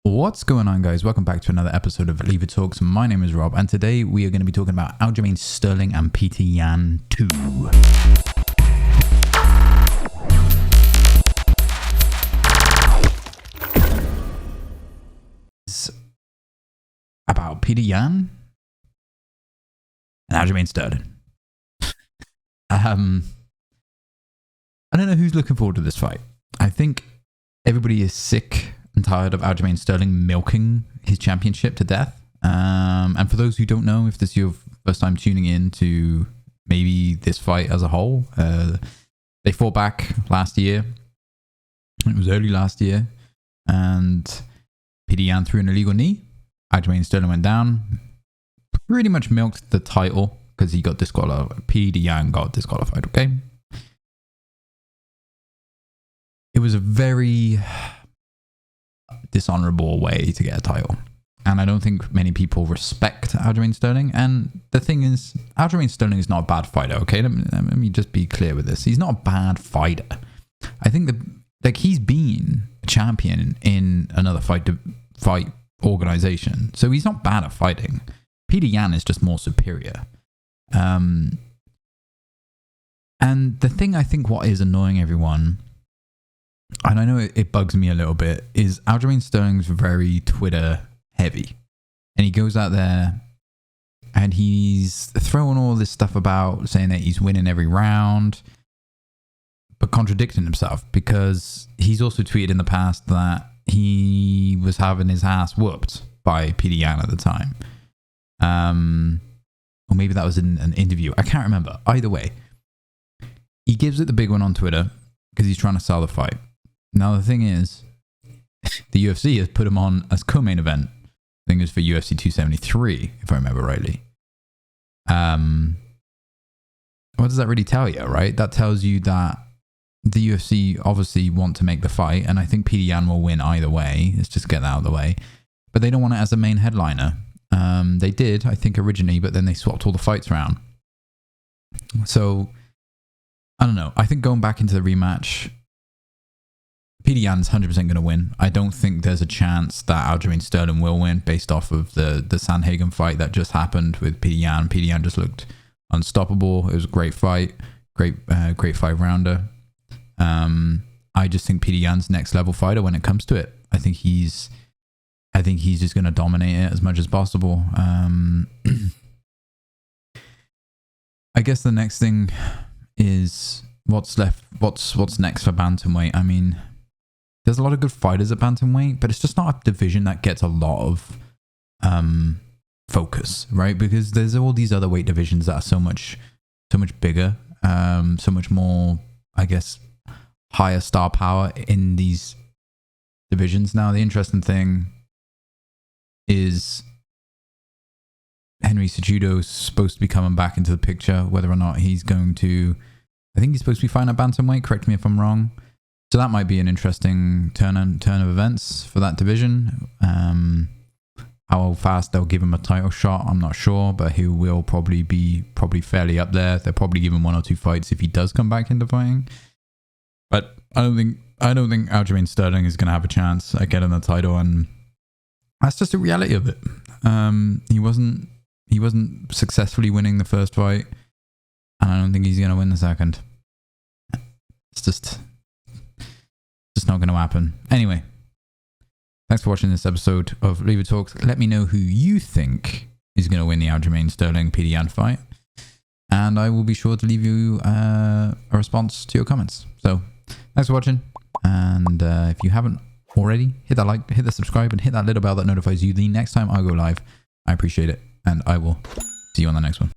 What's going on, guys? Welcome back to another episode of Leave It Talks. My name is Rob, and today we are going to be talking about Aljamain Sterling and Petr Yan 2. It's about Petr Yan and Aljamain Sterling. I don't know who's looking forward to this fight. I think everybody is sick and tired of Aljamain Sterling milking his championship to death. And for those who don't know, if this is your first time tuning in to maybe this fight as a whole, they fought back last year. It was early last year, and Petr Yan threw an illegal knee. Aljamain Sterling went down, pretty much milked the title because he got disqualified. Petr Yan got disqualified, okay? It was a very dishonorable way to get a title, and I don't think many people respect Aljamain Sterling. And the thing is, Aljamain Sterling is not a bad fighter, okay? Let me just be clear with this. He's not a bad fighter. I think that he's been a champion in another fight organization, so he's not bad at fighting. Petr Yan is just more superior. And the thing, I think, what is annoying everyone, and I know it bugs me a little bit, is Aljamain Sterling's very Twitter heavy. And he goes out there and he's throwing all this stuff about saying that he's winning every round, but contradicting himself, because he's also tweeted in the past that he was having his ass whooped by Petr Yan at the time. Or maybe that was in an interview. I can't remember. Either way, he gives it the big one on Twitter because he's trying to sell the fight. Now, the thing is, the UFC has put him on as co-main event. I think it was for UFC 273, if I remember rightly. What does that really tell you, right? That tells you that the UFC obviously want to make the fight, and I think Petr Yan will win either way. Let's just get that out of the way. But they don't want it as a main headliner. They did, I think, originally, but then they swapped all the fights around. So, I don't know. I think going back into the rematch, Petr Yan's 100% going to win. I don't think there's a chance that Aljamain Sterling will win based off of the Sandhagen fight that just happened with Petr Yan. Petr Yan just looked unstoppable. It was a great fight. Great 5-rounder. I just think Petr Yan's next level fighter when it comes to it. I think he's just going to dominate it as much as possible. I guess the next thing is what's left. What's next for bantamweight? I mean, there's a lot of good fighters at bantamweight, but it's just not a division that gets a lot of focus, right? Because there's all these other weight divisions that are so much bigger, so much more, I guess, higher star power in these divisions. Now, the interesting thing is Henry Cejudo's supposed to be coming back into the picture. Whether or not he's going to, I think he's supposed to be fighting at bantamweight. Correct me if I'm wrong. So that might be an interesting turn of events for that division. How fast they'll give him a title shot, I'm not sure, but he will probably be fairly up there. They'll probably give him 1 or 2 fights if he does come back into fighting. But I don't think Aljamain Sterling is going to have a chance at getting the title, and that's just the reality of it. He wasn't successfully winning the first fight, and I don't think he's going to win the second. It's just not going to happen. Anyway, thanks for watching this episode of Leave It Talks. Let me know who you think is going to win the Aljamain Sterling Petr Yan fight, and I will be sure to leave you a response to your comments. So thanks for watching, and if you haven't already, hit that like, hit the subscribe, and hit that little bell that notifies you the next time I go live. I appreciate it, and I will see you on the next one.